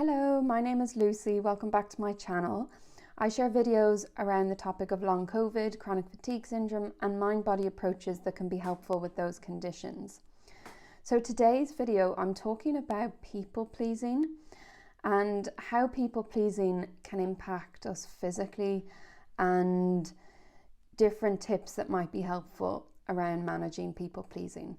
Hello, my name is Lucy. Welcome back to my channel. I share videos around the topic of long COVID, chronic fatigue syndrome, and mind-body approaches that can be helpful with those conditions. So today's video, I'm talking about people-pleasing and how people-pleasing can impact us physically and different tips that might be helpful around managing people-pleasing.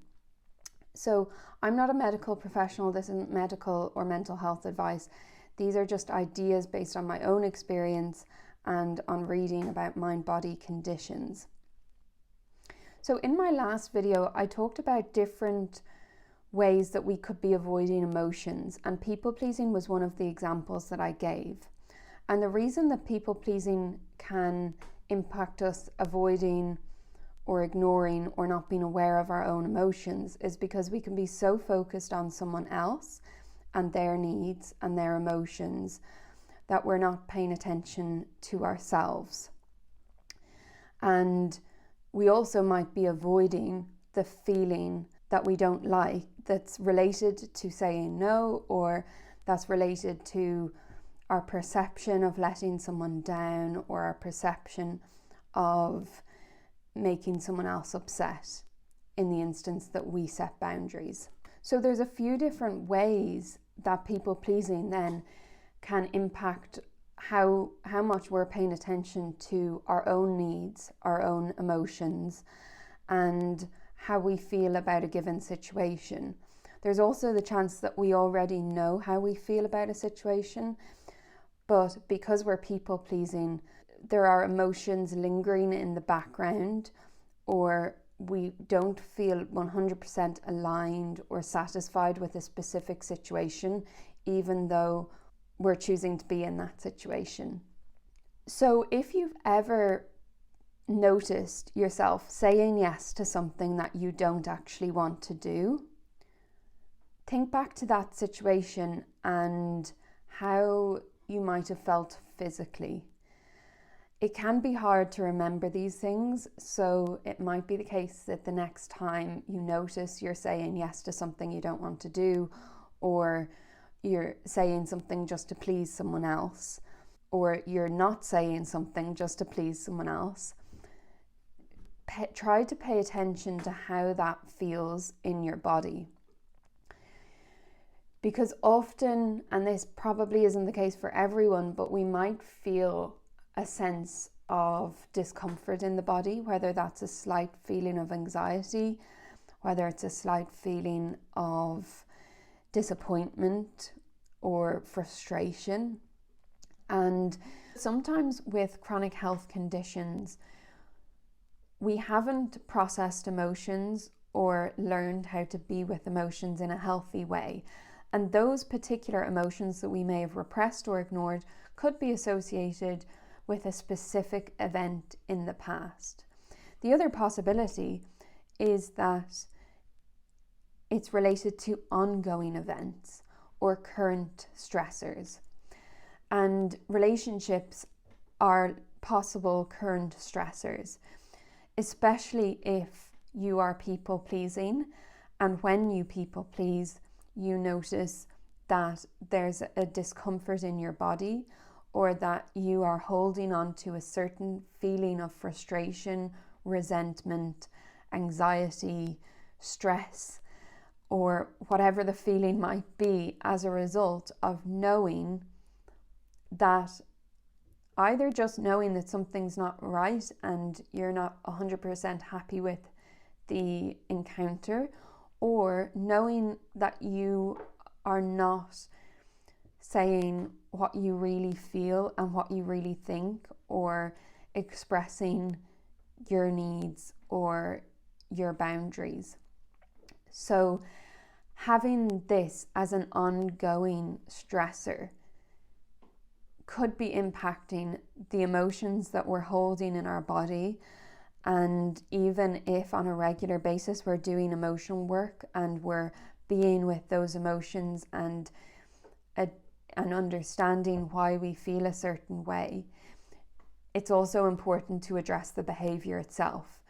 So I'm not a medical professional. This isn't medical or mental health advice. These are just ideas based on my own experience and on reading about mind-body conditions. So in my last video, I talked about different ways that we could be avoiding emotions, and people-pleasing was one of the examples that I gave. And the reason that people-pleasing can impact us avoiding or ignoring or not being aware of our own emotions is because we can be so focused on someone else and their needs and their emotions that we're not paying attention to ourselves. And we also might be avoiding the feeling that we don't like that's related to saying no, or that's related to our perception of letting someone down, or our perception of making someone else upset in the instance that we set boundaries. So there's a few different ways that people pleasing then can impact how much we're paying attention to our own needs, our own emotions, and how we feel about a given situation. There's also the chance that we already know how we feel about a situation, but because we're people pleasing, there are emotions lingering in the background, or we don't feel 100% aligned or satisfied with a specific situation, even though we're choosing to be in that situation. So if you've ever noticed yourself saying yes to something that you don't actually want to do, think back to that situation and how you might have felt physically. It can be hard to remember these things, so it might be the case that the next time you notice you're saying yes to something you don't want to do, or you're saying something just to please someone else, or you're not saying something just to please someone else, try to pay attention to how that feels in your body. Because often, and this probably isn't the case for everyone, but we might feel a sense of discomfort in the body, whether that's a slight feeling of anxiety, whether it's a slight feeling of disappointment or frustration. And sometimes with chronic health conditions, we haven't processed emotions or learned how to be with emotions in a healthy way. And those particular emotions that we may have repressed or ignored could be associated with a specific event in the past. The other possibility is that it's related to ongoing events or current stressors. And relationships are possible current stressors, especially if you are people pleasing, and when you people please, you notice that there's a discomfort in your body, or that you are holding on to a certain feeling of frustration, resentment, anxiety, stress, or whatever the feeling might be as a result of knowing that, either just knowing that something's not right and you're not 100% happy with the encounter, or knowing that you are not saying what you really feel and what you really think, or expressing your needs or your boundaries. So having this as an ongoing stressor could be impacting the emotions that we're holding in our body. And even if on a regular basis we're doing emotion work and we're being with those emotions and understanding why we feel a certain way, it's also important to address the behavior itself,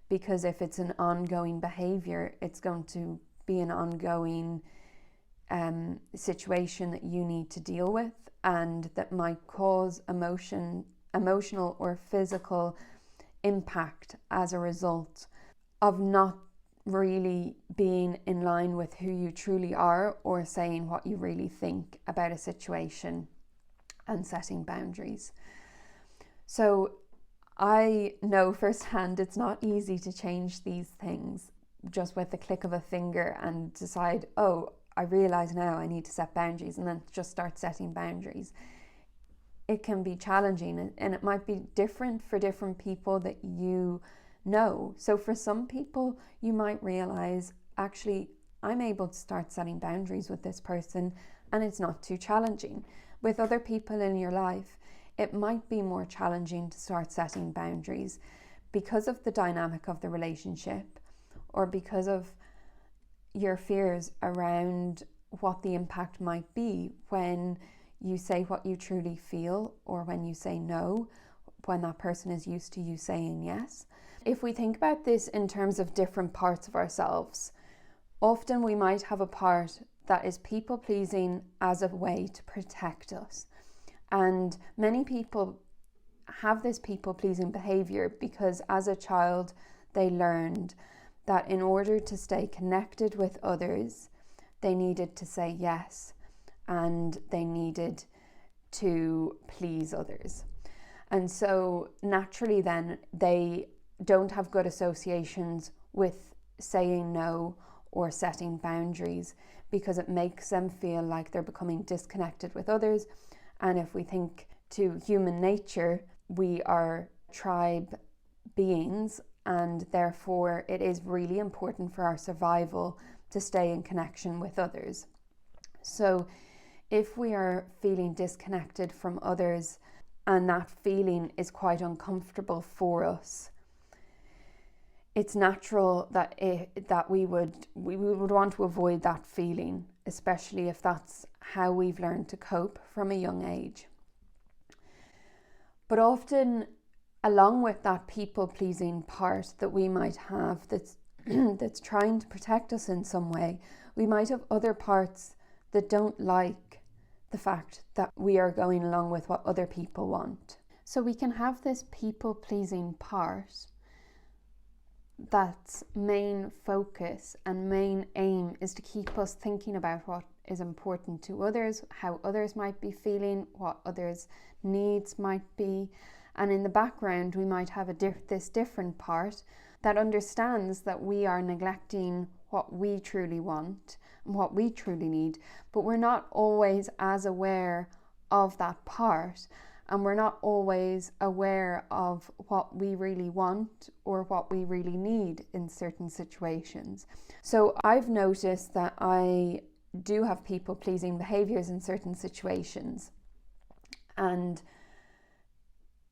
because if it's an ongoing behavior, it's going to be an ongoing situation that you need to deal with, and that might cause emotional or physical impact as a result of not really being in line with who you truly are, or saying what you really think about a situation and setting boundaries. So I know firsthand it's not easy to change these things just with the click of a finger and decide, oh, I realize now I need to set boundaries, and then just start setting boundaries. It can be challenging, and it might be different for different people that you know. So for some people, you might realize, actually, I'm able to start setting boundaries with this person and it's not too challenging. With other people in your life, it might be more challenging to start setting boundaries because of the dynamic of the relationship, or because of your fears around what the impact might be when you say what you truly feel, or when you say no, when that person is used to you saying yes. If we think about this in terms of different parts of ourselves, often we might have a part that is people pleasing as a way to protect us. And many people have this people pleasing behavior because as a child they learned that in order to stay connected with others, they needed to say yes, and they needed to please others. And so naturally then they don't have good associations with saying no or setting boundaries, because it makes them feel like they're becoming disconnected with others. And if we think to human nature, we are tribe beings, and therefore it is really important for our survival to stay in connection with others. So if we are feeling disconnected from others, and that feeling is quite uncomfortable for us, it's natural that we would want to avoid that feeling, especially if that's how we've learned to cope from a young age. But often, along with that people-pleasing part that we might have that's that's trying to protect us in some way, we might have other parts that don't like the fact that we are going along with what other people want. So we can have this people-pleasing part that's main focus and main aim is to keep us thinking about what is important to others, how others might be feeling, what others' needs might be. And in the background, we might have this different part that understands that we are neglecting what we truly want and what we truly need, but we're not always as aware of that part, and we're not always aware of what we really want or what we really need in certain situations. So I've noticed that I do have people-pleasing behaviors in certain situations, and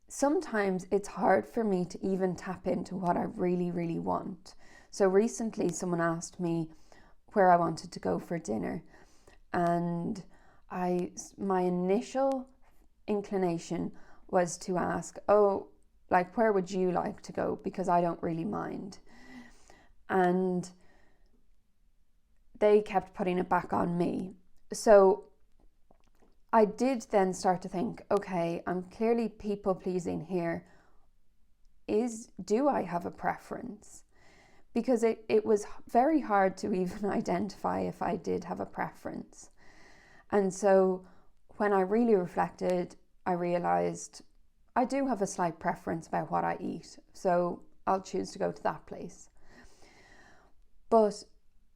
sometimes it's hard for me to even tap into what I really, really want. So recently someone asked me where I wanted to go for dinner, and my initial inclination was to ask, oh, like, where would you like to go? Because I don't really mind. And they kept putting it back on me. So I did then start to think, okay, I'm clearly people pleasing here. Do I have a preference? Because it was very hard to even identify if I did have a preference. And so when I really reflected, I realized I do have a slight preference about what I eat, so I'll choose to go to that place. But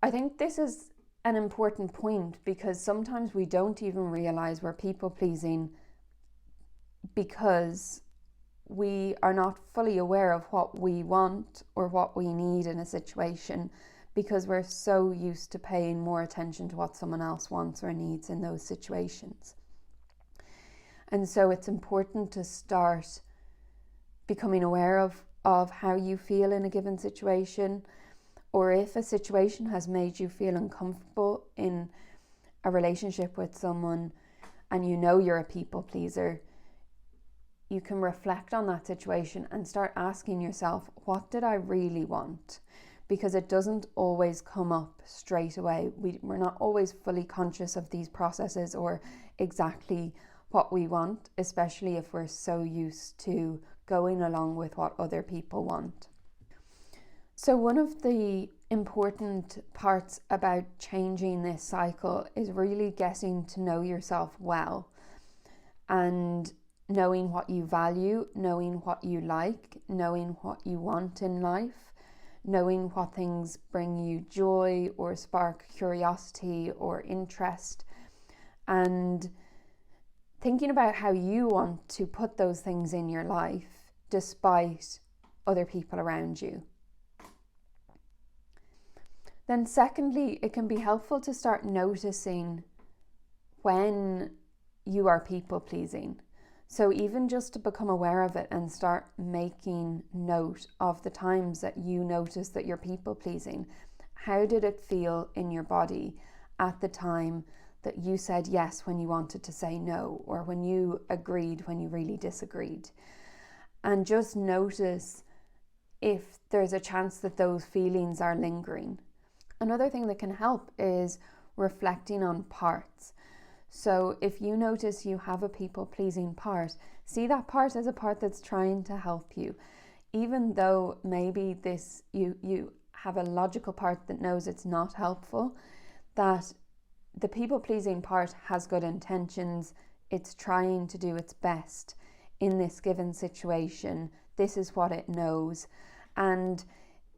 I think this is an important point, because sometimes we don't even realize we're people pleasing because we are not fully aware of what we want or what we need in a situation, because we're so used to paying more attention to what someone else wants or needs in those situations. And so it's important to start becoming aware of how you feel in a given situation, or if a situation has made you feel uncomfortable in a relationship with someone and you know you're a people pleaser, you can reflect on that situation and start asking yourself, what did I really want? because it doesn't always come up straight away. We're not always fully conscious of these processes or exactly what we want, especially if we're so used to going along with what other people want. So one of the important parts about changing this cycle is really getting to know yourself well and knowing what you value, knowing what you like, knowing what you want in life, knowing what things bring you joy or spark curiosity or interest, and thinking about how you want to put those things in your life despite other people around you. Then secondly, it can be helpful to start noticing when you are people pleasing. So even just to become aware of it and start making note of the times that you notice that you're people pleasing. How did it feel in your body at the time that you said yes when you wanted to say no, or when you agreed when you really disagreed? And just notice if there's a chance that those feelings are lingering. Another thing that can help is reflecting on parts. So if you notice you have a people-pleasing part, see that part as a part that's trying to help you. Even though maybe you have a logical part that knows it's not helpful, that the people-pleasing part has good intentions, it's trying to do its best in this given situation, this is what it knows, and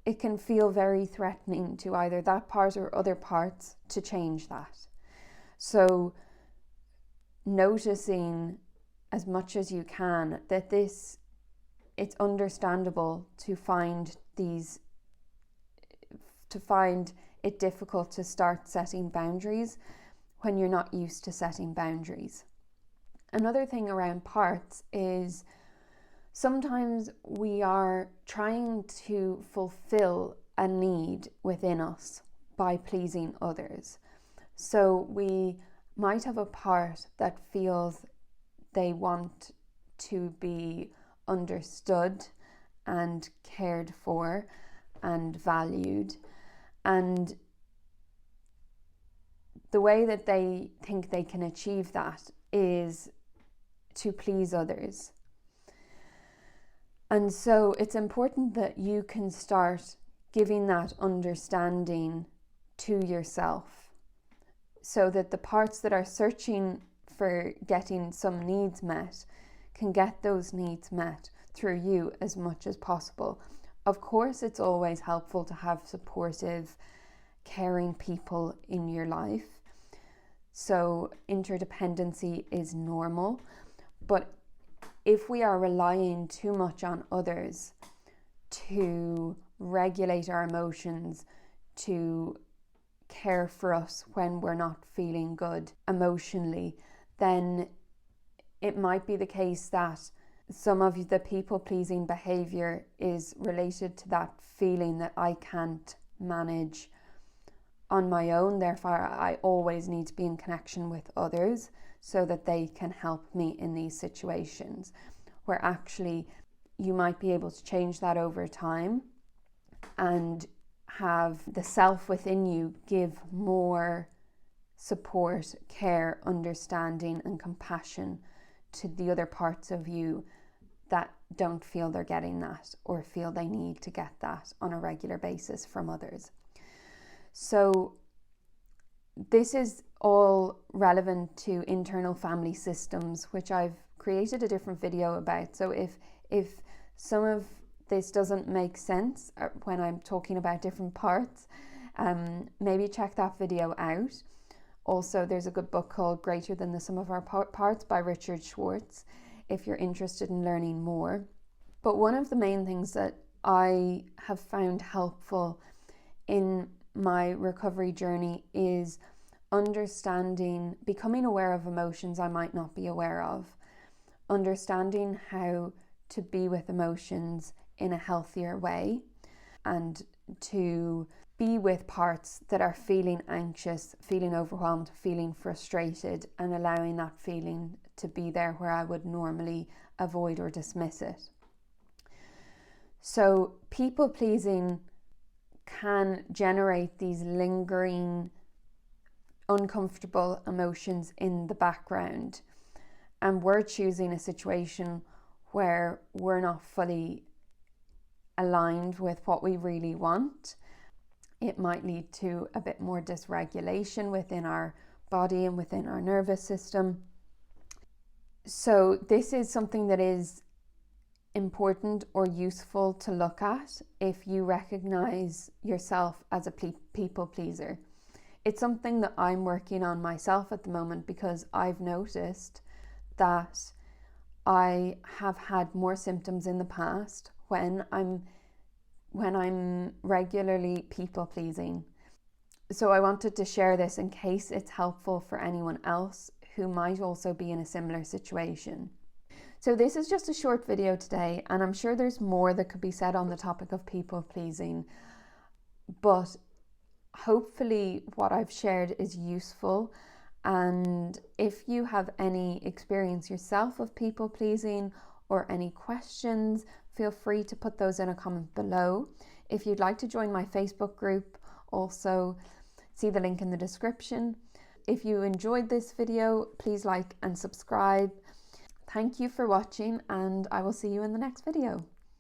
it can feel very threatening to either that part or other parts to change that. So noticing as much as you can that it's understandable to find it difficult to start setting boundaries when you're not used to setting boundaries. Another thing around parts is sometimes we are trying to fulfill a need within us by pleasing others. So we might have a part that feels they want to be understood and cared for and valued, and the way that they think they can achieve that is to please others. And so it's important that you can start giving that understanding to yourself, so that the parts that are searching for getting some needs met can get those needs met through you as much as possible. Of course, it's always helpful to have supportive, caring people in your life. So interdependency is normal, but if we are relying too much on others to regulate our emotions, to care for us when we're not feeling good emotionally, then it might be the case that some of the people-pleasing behaviour is related to that feeling that I can't manage on my own, therefore I always need to be in connection with others so that they can help me in these situations, where actually you might be able to change that over time and have the self within you give more support, care, understanding and compassion to the other parts of you that don't feel they're getting that or feel they need to get that on a regular basis from others. So this is all relevant to internal family systems, which I've created a different video about. So if some of this doesn't make sense when I'm talking about different parts, maybe check that video out. Also, there's a good book called Greater Than the Sum of Our Parts by Richard Schwartz, if you're interested in learning more. But one of the main things that I have found helpful in my recovery journey is understanding, becoming aware of emotions I might not be aware of, understanding how to be with emotions in a healthier way, and to be with parts that are feeling anxious, feeling overwhelmed, feeling frustrated, and allowing that feeling to be there where I would normally avoid or dismiss it. So people pleasing can generate these lingering, uncomfortable emotions in the background. And we're choosing a situation where we're not fully aligned with what we really want. It might lead to a bit more dysregulation within our body and within our nervous system. So this is something that is important or useful to look at if you recognize yourself as a people pleaser. It's something that I'm working on myself at the moment, because I've noticed that I have had more symptoms in the past when I'm regularly people pleasing. So I wanted to share this in case it's helpful for anyone else who might also be in a similar situation. So this is just a short video today, and I'm sure there's more that could be said on the topic of people pleasing, but hopefully what I've shared is useful. And if you have any experience yourself of people pleasing or any questions, feel free to put those in a comment below. If you'd like to join my Facebook group, also see the link in the description. If you enjoyed this video, please like and subscribe. Thank you for watching, and I will see you in the next video.